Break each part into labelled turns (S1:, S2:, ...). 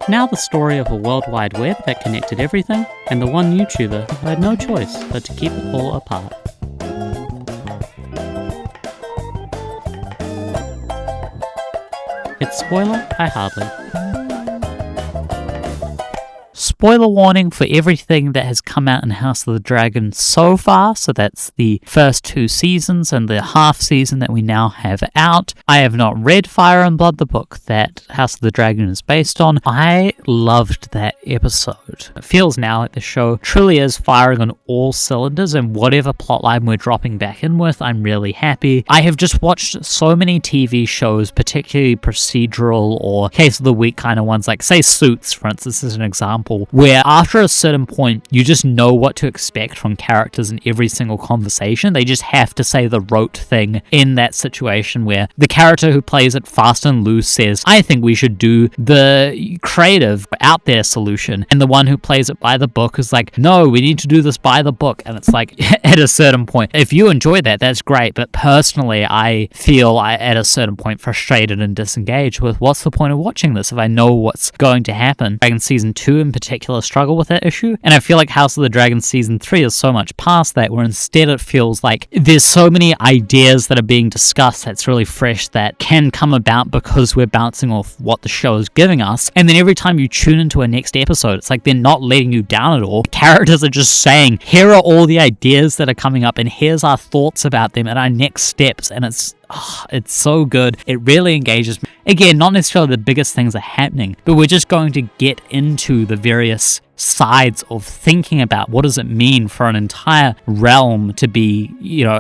S1: Now the story of a World Wide Web that connected everything, and the one YouTuber who had no choice but to keep it all apart. It's spoiler, I hardly. Spoiler warning for everything that has come out in House of the Dragon so far, so that's the first 2 seasons and the half season that we now have out. I have not read Fire and Blood, the book that House of the Dragon is based on. I loved that episode. It feels now like the show truly is firing on all cylinders, and whatever plotline we're dropping back in with, I'm really happy. I have just watched so many TV shows, particularly procedural or case of the week kind of ones, like say Suits, for instance, is an example, where after a certain point you just know what to expect from characters in every single conversation. They just have to say the rote thing in that situation, where the character who plays it fast and loose says, I think we should do the creative out there solution, and the one who plays it by the book is like, no, we need to do this by the book. And it's like, at a certain point, if you enjoy that, that's great, but personally I feel at a certain point frustrated and disengaged with, what's the point of watching this if I know what's going to happen? Dragon Season 2 in particular struggle with that issue, and I feel like House of the Dragon Season 3 is so much past that, where instead it feels like there's so many ideas that are being discussed that's really fresh that can come about because we're bouncing off what the show is giving us, and then every time you tune into a next episode, it's like they're not letting you down at all. Characters are just saying, here are all the ideas that are coming up, and here's our thoughts about them and our next steps, and it's so good. It really engages me. Again, not necessarily the biggest things are happening, but we're just going to get into the various sides of thinking about what does it mean for an entire realm to be,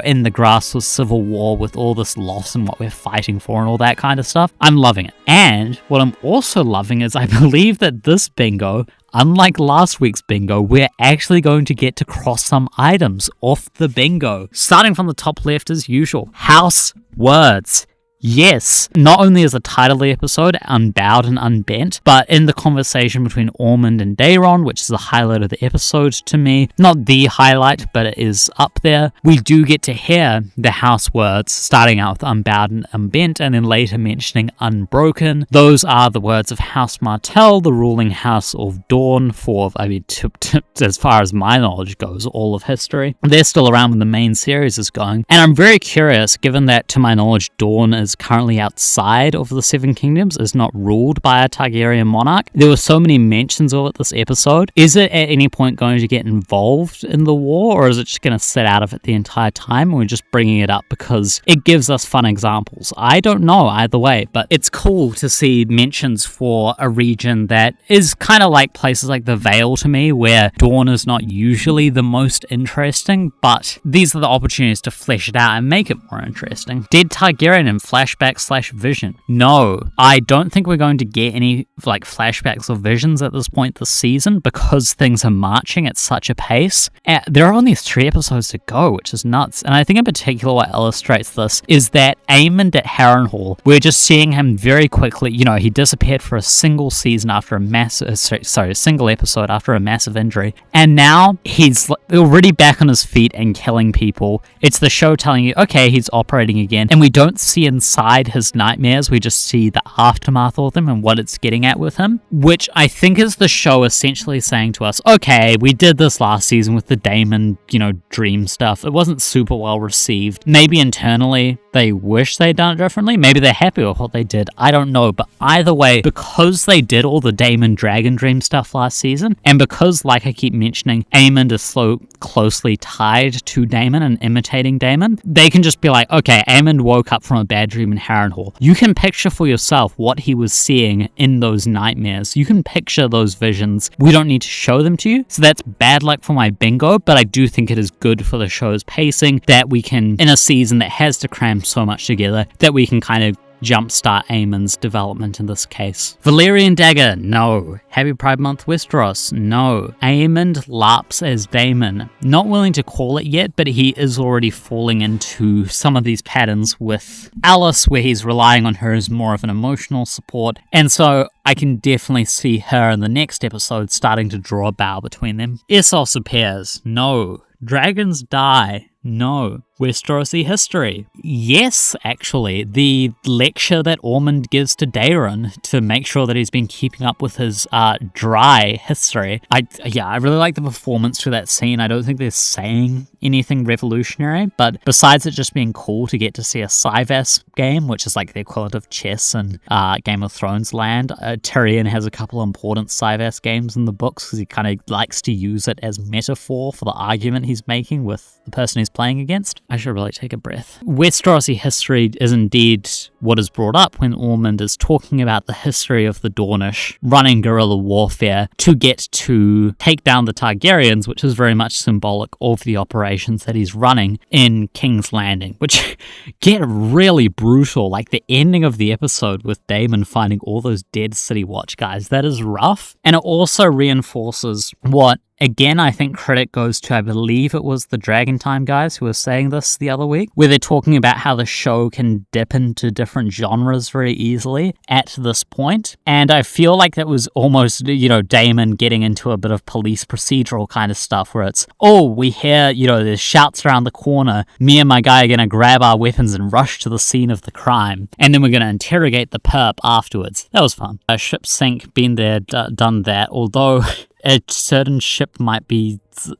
S1: in the grasp of civil war with all this loss and what we're fighting for and all that kind of stuff. I'm loving it. And what I'm also loving is I believe that this bingo, unlike last week's bingo, we're actually going to get to cross some items off the bingo. Starting from the top left as usual, house words. Yes, not only is the title of the episode unbowed and unbent, but in the conversation between Ormond and Daeron, which is the highlight of the episode to me, not the highlight, but it is up there, we do get to hear the house words, starting out with unbowed and unbent, and then later mentioning unbroken. Those are the words of House Martell, the ruling house of Dawn for, as far as my knowledge goes, all of history. They're still around when the main series is going, and I'm very curious, given that, to my knowledge, Dawn is currently outside of the Seven Kingdoms, is not ruled by a Targaryen monarch. There were so many mentions of it this episode. Is it at any point going to get involved in the war, or is it just going to sit out of it the entire time and we're just bringing it up because it gives us fun examples? I don't know either way, but it's cool to see mentions for a region that is kind of like places like the Vale to me, where Dawn is not usually the most interesting, but these are the opportunities to flesh it out and make it more interesting. Dead Targaryen in flashback/vision. No, I don't think we're going to get any flashbacks or visions at this point this season because things are marching at such a pace. There are only 3 episodes to go, which is nuts. And I think in particular what illustrates this is that Aemond at Harrenhal, we're just seeing him very quickly. He disappeared for a single season after a single episode after a massive injury, and now he's already back on his feet and killing people. It's the show telling you, okay, he's operating again, and we don't see inside his nightmares, we just see the aftermath of them and what it's getting at with him, which I think is the show essentially saying to us, okay, we did this last season with the Daemon, dream stuff. It wasn't super well received. Maybe internally they wish they'd done it differently. Maybe they're happy with what they did. I don't know. But either way, because they did all the Daemon Dragon Dream stuff last season, and because, like I keep mentioning, Aemond is so closely tied to Daemon and imitating Daemon, they can just be like, okay, Aemond woke up from a bad dream in Harrenhal. You can picture for yourself what he was seeing in those nightmares. You can picture those visions. We don't need to show them to you. So that's bad luck for my bingo, but I do think it is good for the show's pacing that we can, in a season that has to cram so much together, that we can kind of jumpstart Aemond's development in this case. Valyrian Dagger, no. Happy Pride Month Westeros, no. Aemond LARPs as Daemon. Not willing to call it yet, but he is already falling into some of these patterns with Alice, where he's relying on her as more of an emotional support, and so I can definitely see her in the next episode starting to draw a bow between them. Essos appears, no. Dragons die, no. Westerosi history. Yes, actually, the lecture that Ormond gives to Daeron to make sure that he's been keeping up with his dry history. I really like the performance through that scene. I don't think they're saying anything revolutionary, but besides it just being cool to get to see a Syvas game, which is like the equivalent of chess and Game of Thrones land, Tyrion has a couple important Syvas games in the books because he kind of likes to use it as metaphor for the argument he's making with the person he's playing against. I should really take a breath. Westerosi history is indeed what is brought up when Ormond is talking about the history of the Dornish running guerrilla warfare to get to take down the Targaryens, which is very much symbolic of the operations that he's running in King's Landing, which get really brutal. Like the ending of the episode with Daemon finding all those dead City Watch guys, that is rough. And it also reinforces what, again, I think credit goes to, I believe it was the Dragon Time guys who were saying this the other week, where they're talking about how the show can dip into different genres very easily at this point. And I feel like that was almost, Daemon getting into a bit of police procedural kind of stuff where it's, we hear, there's shouts around the corner. Me and my guy are going to grab our weapons and rush to the scene of the crime. And then we're going to interrogate the perp afterwards. That was fun. A ship sink, been there, done that. Although a certain ship might be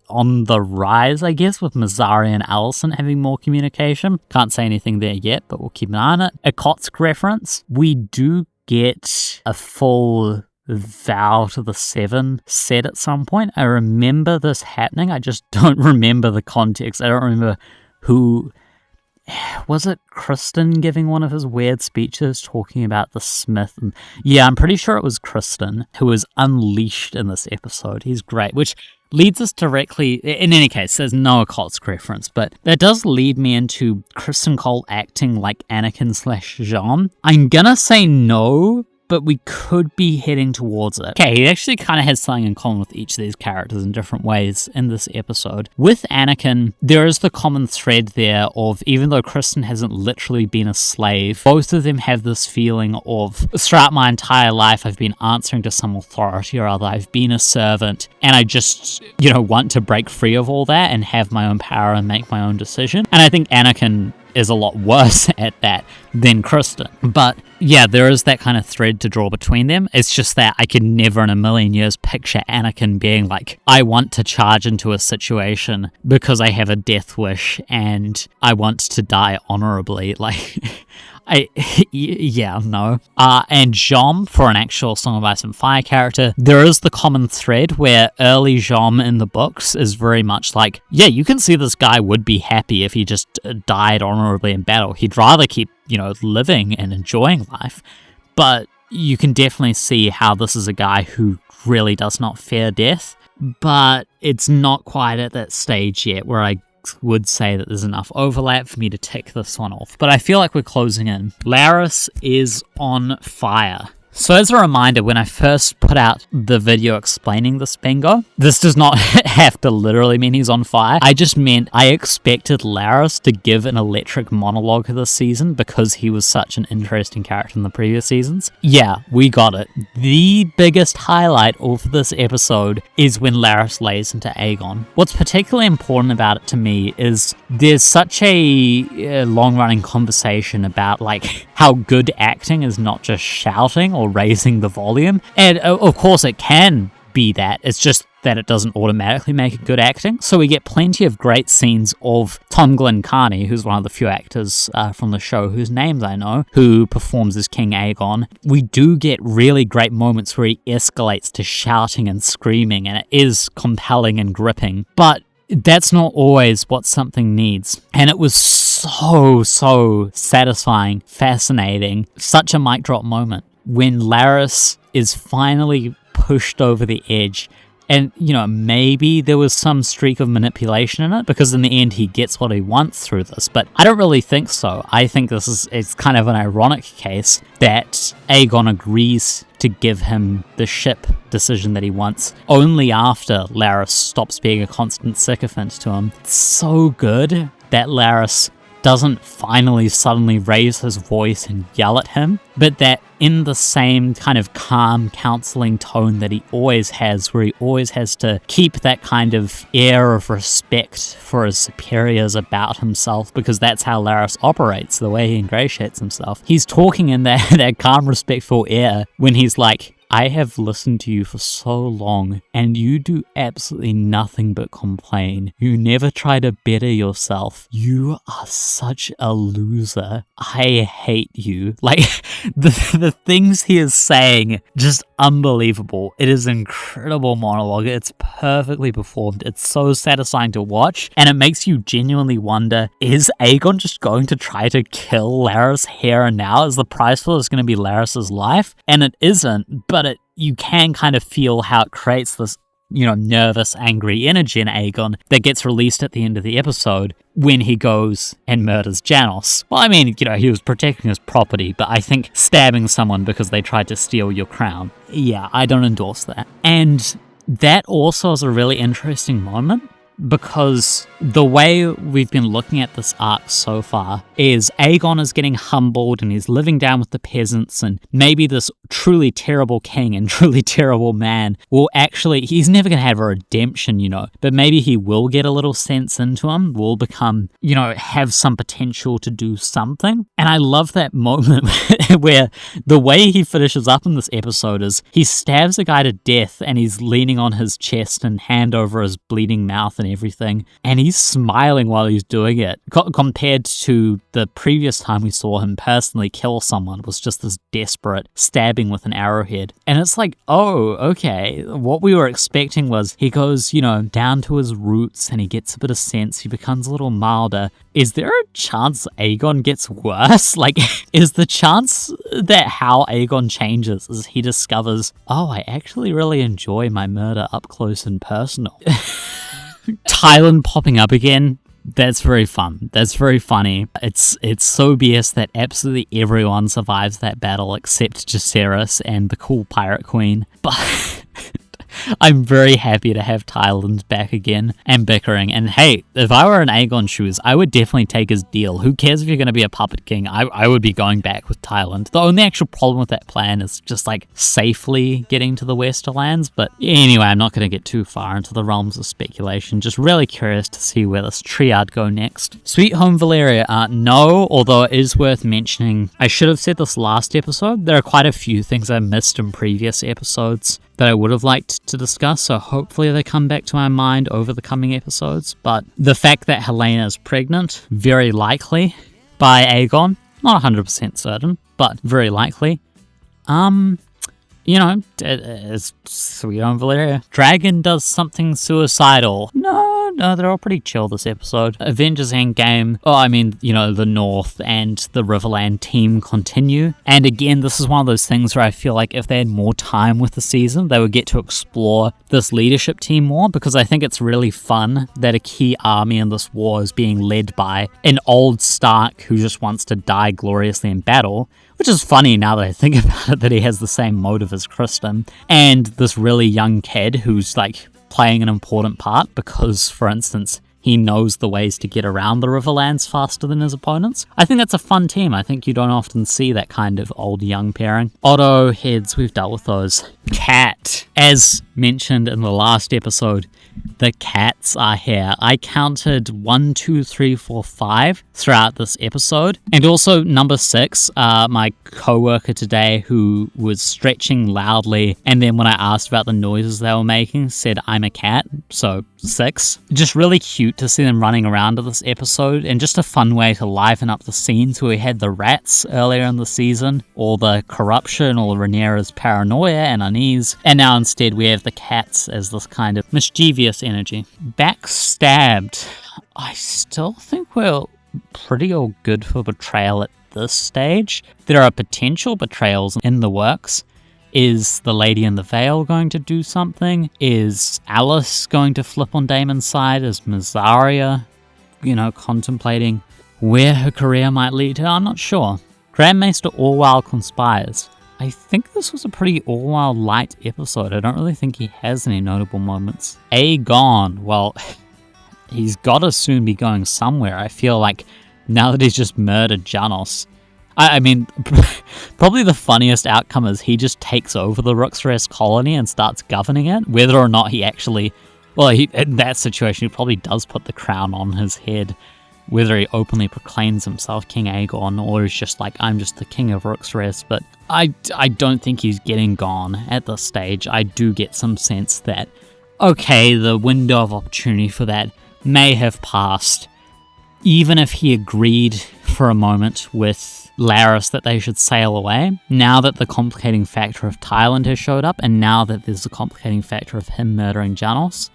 S1: on the rise, I guess, with Mazzari and Allison having more communication. Can't say anything there yet, but we'll keep an eye on it. A Kotsk reference. We do get a full Vow to the Seven set at some point. I remember this happening. I just don't remember the context. I don't remember who... Was it Kristen giving one of his weird speeches talking about the Smith? And yeah, I'm pretty sure it was Kristen who was unleashed in this episode. He's great, which leads us directly, in any case, there's no Kotsk reference, but that does lead me into Kristen Cole acting like Anakin/Jean. I'm gonna say no, but we could be heading towards it. Okay, he actually kind of has something in common with each of these characters in different ways in this episode. With Anakin, there is the common thread there of, even though Kristen hasn't literally been a slave, both of them have this feeling of, throughout my entire life, I've been answering to some authority or other, I've been a servant, and I just, want to break free of all that and have my own power and make my own decision. And I think Anakin is a lot worse at that than Kristen. But yeah, there is that kind of thread to draw between them. It's just that I could never in a million years picture Anakin being like, I want to charge into a situation because I have a death wish and I want to die honorably. Like, no. And Jean, for an actual Song of Ice and Fire character, there is the common thread where early Jean in the books is very much like, yeah, you can see this guy would be happy if he just died honorably in battle. He'd rather keep, living and enjoying life. But you can definitely see how this is a guy who really does not fear death. But it's not quite at that stage yet where I would say that there's enough overlap for me to tick this one off, but I feel like we're closing in. Larys is on fire. So as a reminder, when I first put out the video explaining this bingo, this does not have to literally mean he's on fire. I just meant I expected Larys to give an electric monologue this season because he was such an interesting character in the previous seasons. Yeah, we got it. The biggest highlight of this episode is when Larys lays into Aegon. What's particularly important about it to me is there's such a long-running conversation about like how good acting is not just shouting or raising the volume. And of course it can be that. It's just that it doesn't automatically make it good acting. So we get plenty of great scenes of Tom Glencarny, who's one of the few actors from the show whose names I know, who performs as King Aegon. We do get really great moments where he escalates to shouting and screaming, and it is compelling and gripping. But that's not always what something needs. And it was so satisfying, fascinating, such a mic drop moment when Larys is finally pushed over the edge. And, maybe there was some streak of manipulation in it, because in the end he gets what he wants through this. But I don't really think so. I think it's kind of an ironic case that Aegon agrees to give him the ship decision that he wants only after Larys stops being a constant sycophant to him. It's so good that Larys doesn't finally suddenly raise his voice and yell at him, but that in the same kind of calm counseling tone that he always has, where he always has to keep that kind of air of respect for his superiors about himself, because that's how Larys operates, the way he ingratiates himself. He's talking in that calm, respectful air when he's like, I have listened to you for so long, and you do absolutely nothing but complain. You never try to better yourself. You are such a loser. I hate you. Like, the things he is saying, just unbelievable. It is an incredible monologue. It's perfectly performed. It's so satisfying to watch, and it makes you genuinely wonder, is Aegon just going to try to kill Larys here and now? Is the price for this going to be Larys's life? And it isn't, but you can kind of feel how it creates this, nervous, angry energy in Aegon that gets released at the end of the episode when he goes and murders Janos. Well, I mean, he was protecting his property, but I think stabbing someone because they tried to steal your crown, yeah, I don't endorse that. And that also is a really interesting moment, because the way we've been looking at this arc so far is Aegon is getting humbled and he's living down with the peasants, and maybe this truly terrible king and truly terrible man he's never going to have a redemption, but maybe he will get a little sense into him, will become, have some potential to do something. And I love that moment where the way he finishes up in this episode is he stabs a guy to death and he's leaning on his chest and hand over his bleeding mouth and everything, and he's smiling while he's doing it, compared to the previous time we saw him personally kill someone was just this desperate stabbing with an arrowhead. And it's like, oh, okay, what we were expecting was he goes, down to his roots and he gets a bit of sense, he becomes a little milder. Is there a chance Aegon gets worse? Like, is the chance that how Aegon changes is he discovers, oh, I actually really enjoy my murder up close and personal? Thailand popping up again, that's very fun. That's very funny. It's so BS that absolutely everyone survives that battle except Jacaerys and the cool pirate queen. But I'm very happy to have Thailand back again and bickering. And hey, if I were in Aegon's shoes, I would definitely take his deal. Who cares if you're going to be a puppet king? I would be going back with Thailand. The only actual problem with that plan is just like safely getting to the Westerlands. But anyway, I'm not going to get too far into the realms of speculation. Just really curious to see where this triad go next. Sweet Home Valyria, no, although it is worth mentioning. I should have said this last episode. There are quite a few things I missed in previous episodes that I would have liked to discuss, so hopefully they come back to my mind over the coming episodes. But the fact that Helena is pregnant, very likely, by Aegon, not 100% certain, but very likely. It's Sweet Home Valyria. Dragon does something suicidal. No, they're all pretty chill this episode. Avengers Endgame, the North and the Riverland team continue. And again, this is one of those things where I feel like if they had more time with the season, they would get to explore this leadership team more, because I think it's really fun that a key army in this war is being led by an old Stark who just wants to die gloriously in battle, which is funny now that I think about it, that he has the same motive as Kristen, and this really young kid who's like playing an important part because, for instance, he knows the ways to get around the Riverlands faster than his opponents. I think that's a fun team. I think you don't often see that kind of old-young pairing. Otto, heads, we've dealt with those. Cat, as mentioned in the last episode, the cats are here. I counted 1, 2, 3, 4, 5 throughout this episode. And also number 6, my co-worker today who was stretching loudly, and then when I asked about the noises they were making, said, I'm a cat. So 6. Just really cute to see them running around in this episode, and just a fun way to liven up the scenes where we had the rats earlier in the season, or the corruption, or Rhaenyra's paranoia and unease, and now instead we have the cats as this kind of mischievous energy. Backstabbed. I still think we're pretty all good for betrayal at this stage. There are potential betrayals in the works. Is the Lady in the Veil going to do something? Is Alice going to flip on Daemon's side? Is Mysaria, contemplating where her career might lead her? I'm not sure. Grand Maester Orwell conspires. I think this was a pretty Orwell light episode. I don't really think he has any notable moments. Aegon, well, he's got to soon be going somewhere. I feel like now that he's just murdered Janos. I mean, probably the funniest outcome is he just takes over the Rook's Rest colony and starts governing it, whether or not he actually... Well, in that situation, he probably does put the crown on his head, whether he openly proclaims himself King Aegon, or is just like, I'm just the king of Rook's Rest. But I don't think he's getting gone at this stage. I do get some sense that, okay, the window of opportunity for that may have passed. Even if he agreed for a moment with Larys that they should sail away, now that the complicating factor of Thailand has showed up, and now that there's the complicating factor of him murdering Janos,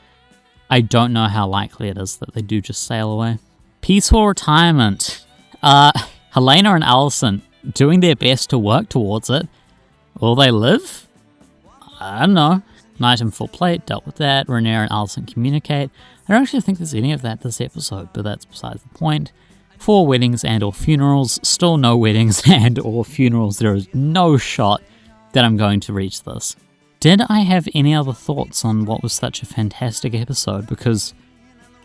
S1: I don't know how likely it is that they do just sail away. Peaceful retirement. Helena and Alicent doing their best to work towards it. Will they live? I don't know. Night in full plate, dealt with that. Rhaenyra and Alicent communicate. I don't actually think there's any of that this episode, but that's besides the point. 4 weddings and or funerals. Still no weddings and or funerals. There is no shot that I'm going to reach this. Did I have any other thoughts on what was such a fantastic episode? Because,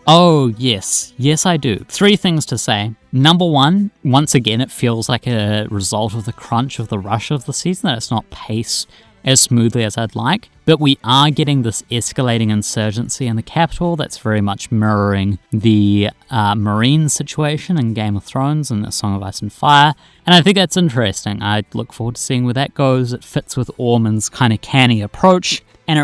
S1: oh yes, I do. 3 things to say. Number 1, once again, it feels like a result of the crunch of the rush of the season, that it's not paced as smoothly as I'd like, but we are getting this escalating insurgency in the capital that's very much mirroring the Marine situation in Game of Thrones and A Song of Ice and Fire, and I think that's interesting. I look forward to seeing where that goes. It fits with Ormond's kind of canny approach, and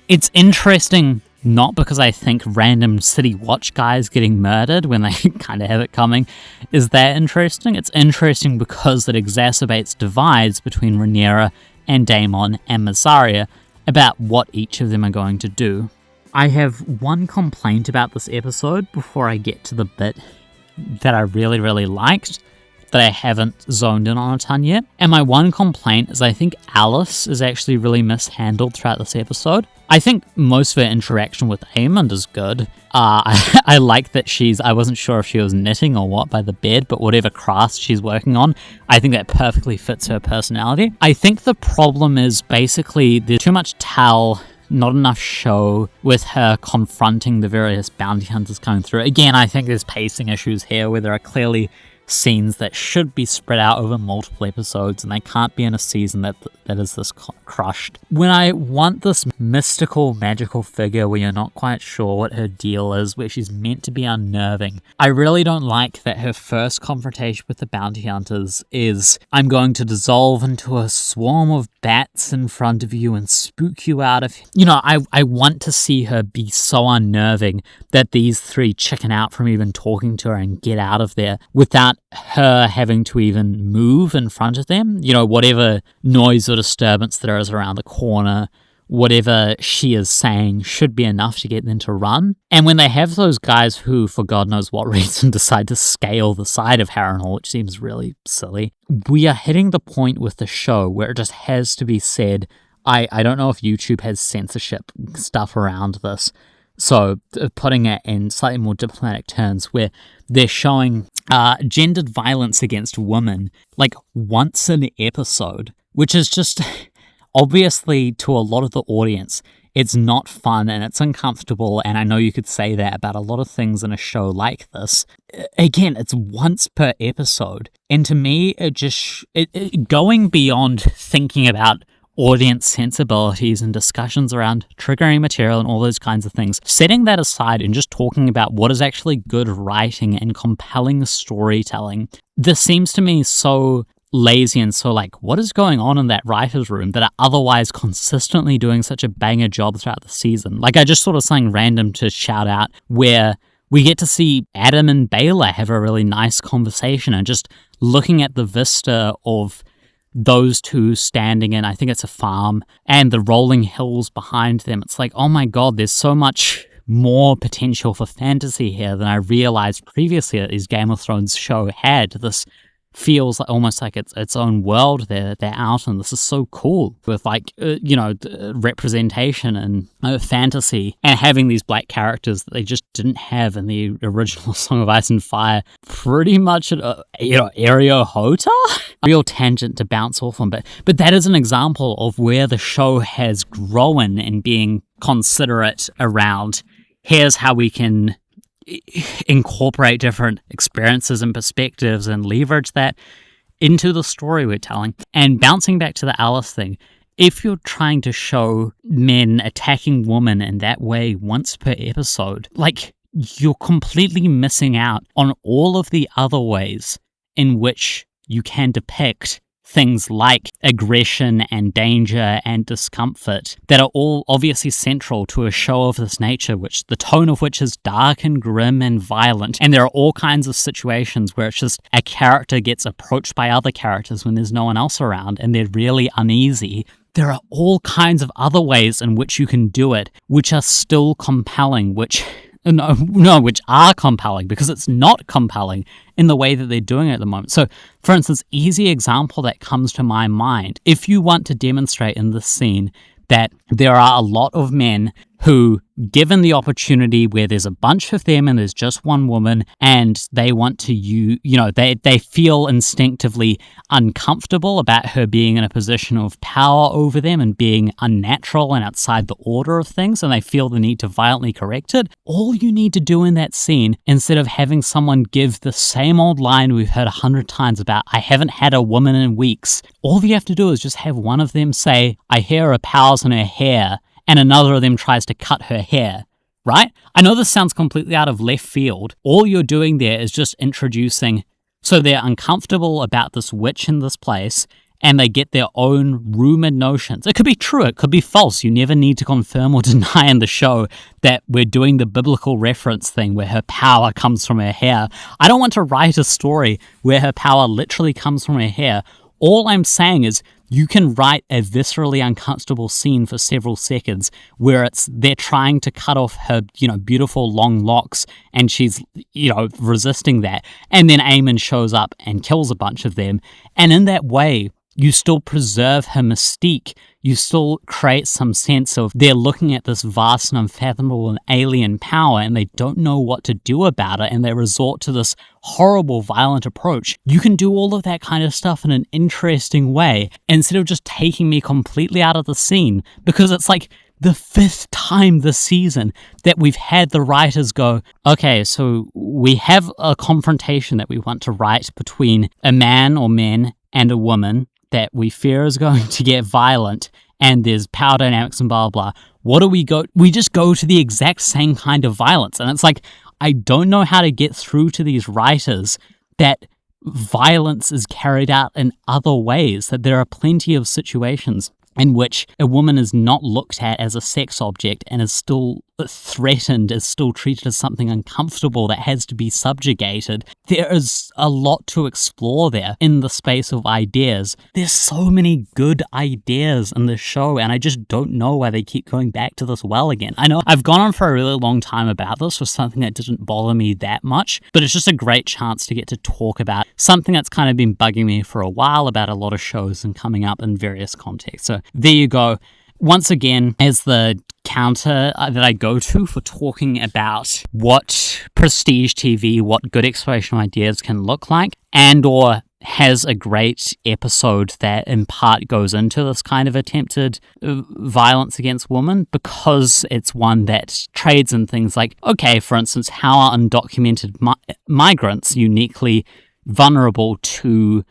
S1: it's interesting, not because I think random City Watch guys getting murdered when they kind of have it coming is that interesting. It's interesting because it exacerbates divides between Rhaenyra and Daemon and Mysaria about what each of them are going to do. I have one complaint about this episode before I get to the bit that I really, really liked, that I haven't zoned in on a ton yet. And my one complaint is I think Alice is actually really mishandled throughout this episode. I think most of her interaction with Aemond is good. I like that I wasn't sure if she was knitting or what by the bed, but whatever craft she's working on, I think that perfectly fits her personality. I think the problem is basically there's too much tell, not enough show with her confronting the various bounty hunters coming through. Again, I think there's pacing issues here where there are clearly scenes that should be spread out over multiple episodes, and they can't be in a season that is this crushed. When I want this mystical, magical figure where you're not quite sure what her deal is, where she's meant to be unnerving, I really don't like that her first confrontation with the bounty hunters is, I'm going to dissolve into a swarm of bats in front of you and spook you out of... I want to see her be so unnerving that these 3 chicken out from even talking to her and get out of there without her having to even move in front of them. Whatever noise or disturbance there is around the corner, whatever she is saying should be enough to get them to run. And when they have those guys who, for God knows what reason, decide to scale the side of Harrenhal, which seems really silly, we are hitting the point with the show where it just has to be said. I don't know if YouTube has censorship stuff around this, so putting it in slightly more diplomatic terms, where they're showing gendered violence against women like once an episode, which is just obviously to a lot of the audience, it's not fun and it's uncomfortable, and I know you could say that about a lot of things in a show like this. Again, it's once per episode, and to me, it going beyond thinking about audience sensibilities and discussions around triggering material and all those kinds of things, setting that aside and just talking about what is actually good writing and compelling storytelling, this seems to me so lazy and so what is going on in that writer's room that are otherwise consistently doing such a banger job throughout the season. I just sort of something random to shout out where we get to see Adam and Baylor have a really nice conversation, and just looking at the vista of those 2 standing in, I think it's a farm, and the rolling hills behind them. It's oh my God, there's so much more potential for fantasy here than I realized previously that this Game of Thrones show had. This feels almost like it's its own world they're out in. This is so cool with representation and fantasy, and having these black characters that they just didn't have in the original Song of Ice and Fire. Pretty much Area Hota? Real tangent to bounce off on, but that is an example of where the show has grown in being considerate around, here's how we can incorporate different experiences and perspectives and leverage that into the story we're telling. And bouncing back to the Alice thing, if you're trying to show men attacking women in that way once per episode, like, you're completely missing out on all of the other ways in which you can depict things like aggression and danger and discomfort that are all obviously central to a show of this nature, which the tone of which is dark and grim and violent. And there are all kinds of situations where it's just a character gets approached by other characters when there's no one else around and they're really uneasy. There are all kinds of other ways in which you can do it, which are still compelling, which are compelling, because it's not compelling in the way that they're doing it at the moment. So, for instance, easy example that comes to my mind, if you want to demonstrate in this scene that there are a lot of men who, given the opportunity where there's a bunch of them and there's just one woman, and they want to they feel instinctively uncomfortable about her being in a position of power over them and being unnatural and outside the order of things, and they feel the need to violently correct it. All you need to do in that scene, instead of having someone give the same old line we've heard 100 times about, I haven't had a woman in weeks, all you have to do is just have one of them say, I hear her powers in her hair, and another of them tries to cut her hair, right? I know this sounds completely out of left field. All you're doing there is just introducing, so they're uncomfortable about this witch in this place, and they get their own rumored notions. It could be true, it could be false. You never need to confirm or deny in the show that we're doing the biblical reference thing where her power comes from her hair. I don't want to write a story where her power literally comes from her hair. All I'm saying is you can write a viscerally uncomfortable scene for several seconds where they're trying to cut off her, beautiful long locks, and she's, resisting that. And then Aemon shows up and kills a bunch of them. And in that way, you still preserve her mystique. You still create some sense of they're looking at this vast and unfathomable and alien power and they don't know what to do about it, and they resort to this horrible, violent approach. You can do all of that kind of stuff in an interesting way instead of just taking me completely out of the scene, because it's like the 5th time this season that we've had the writers go, okay, so we have a confrontation that we want to write between a man or men and a woman that we fear is going to get violent, and there's power dynamics and blah, blah, blah. What do we go? We just go to the exact same kind of violence. And it's like, I don't know how to get through to these writers that violence is carried out in other ways, that there are plenty of situations in which a woman is not looked at as a sex object and is still threatened, is still treated as something uncomfortable that has to be subjugated. There is a lot to explore there in the space of ideas. There's so many good ideas in this show, and I just don't know why they keep going back to this well again. I know I've gone on for a really long time about this for something that didn't bother me that much, but it's just a great chance to get to talk about something that's kind of been bugging me for a while about a lot of shows and coming up in various contexts. So there you go. Once again, as the counter that I go to for talking about what prestige TV, what good exploration ideas can look like, and or has a great episode that in part goes into this kind of attempted violence against women, because it's one that trades in things like, okay, for instance, how are undocumented migrants uniquely vulnerable to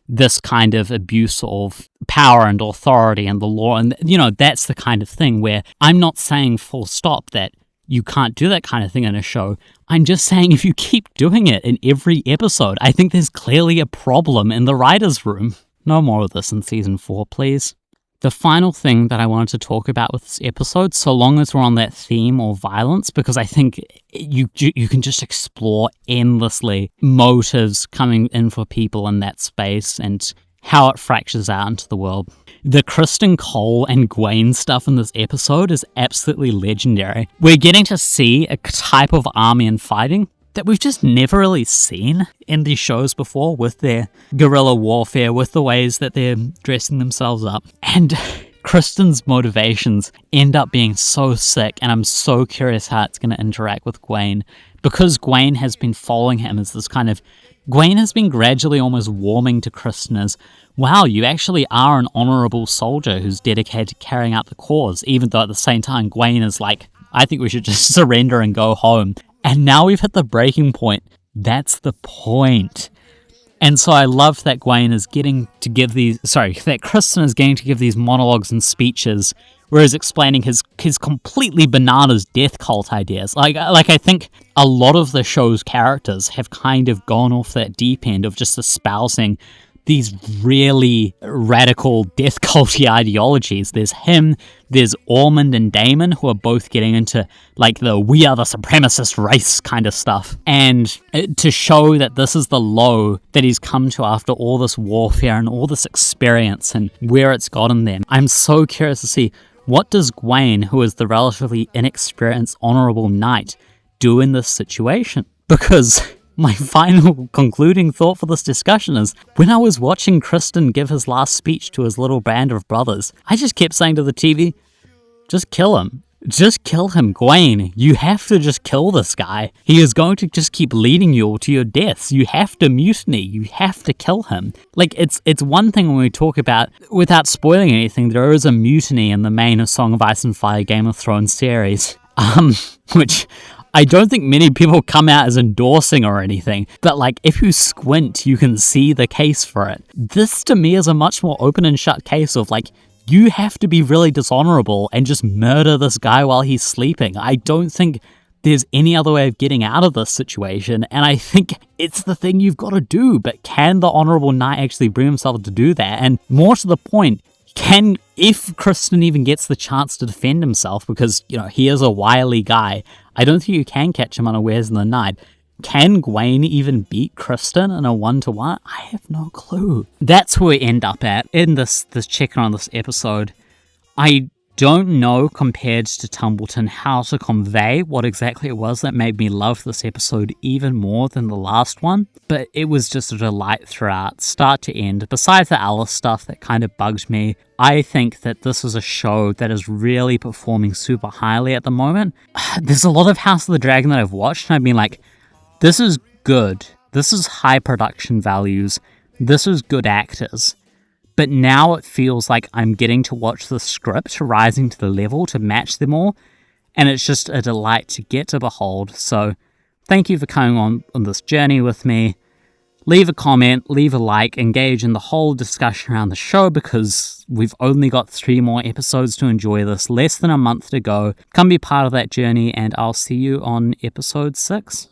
S1: this kind of abuse of power and authority and the law? And, that's the kind of thing where I'm not saying full stop that you can't do that kind of thing in a show. I'm just saying if you keep doing it in every episode, I think there's clearly a problem in the writer's room. No more of this in season 4, please. The final thing that I wanted to talk about with this episode, so long as we're on that theme of violence, because I think you can just explore endlessly motives coming in for people in that space and how it fractures out into the world. The Kristen Cole and Gwaine stuff in this episode is absolutely legendary. We're getting to see a type of army and fighting that we've just never really seen in these shows before, with their guerrilla warfare, with the ways that they're dressing themselves up. And Kristen's motivations end up being so sick, and I'm so curious how it's going to interact with Gwaine, because Gwaine has been following him as this kind of... Gwaine has been gradually almost warming to Kristen as, wow, you actually are an honourable soldier who's dedicated to carrying out the cause, even though at the same time Gwaine is like, I think we should just surrender and go home. And now we've hit the breaking point. That's the point. And so I love that Gwaine is getting to give that Kristen is getting to give these monologues and speeches where he's explaining his completely bananas death cult ideas. Like I think a lot of the show's characters have kind of gone off that deep end of just espousing these really radical death culty ideologies. There's him, there's Ormond and Damon, who are both getting into like the we are the supremacist race kind of stuff. And to show that this is the low that he's come to after all this warfare and all this experience and where it's gotten them. I'm so curious to see, what does Gwaine, who is the relatively inexperienced honorable knight, do in this situation? Because my final concluding thought for this discussion is, when I was watching Kristen give his last speech to his little band of brothers, I just kept saying to the TV, just kill him. Just kill him, Gwaine. You have to just kill this guy. He is going to just keep leading you all to your deaths. You have to mutiny. You have to kill him. Like, it's one thing when we talk about, without spoiling anything, there is a mutiny in the main Song of Ice and Fire Game of Thrones series, which I don't think many people come out as endorsing or anything, but like, if you squint, you can see the case for it. This to me is a much more open and shut case of like, you have to be really dishonorable and just murder this guy while he's sleeping. I don't think there's any other way of getting out of this situation, and I think it's the thing you've got to do, but can the honorable knight actually bring himself to do that? And more to the point, if Kristen even gets the chance to defend himself, because, you know, he is a wily guy, I don't think you can catch him unawares in the night. Can Gwaine even beat Kristen in a 1-to-1? I have no clue. That's where we end up at in this check-in on this episode. I don't know, compared to Tumbleton, how to convey what exactly it was that made me love this episode even more than the last one, but it was just a delight throughout, start to end. Besides the Alice stuff that kind of bugged me, I think that this is a show that is really performing super highly at the moment. There's a lot of House of the Dragon that I've watched, and I've been like, this is good. This is high production values. This is good actors. But now it feels like I'm getting to watch the script rising to the level to match them all, and it's just a delight to get to behold. So thank you for coming on this journey with me. Leave a comment, leave a like, engage in the whole discussion around the show, because we've only got 3 more episodes to enjoy this, less than a month to go. Come be part of that journey, and I'll see you on episode 6.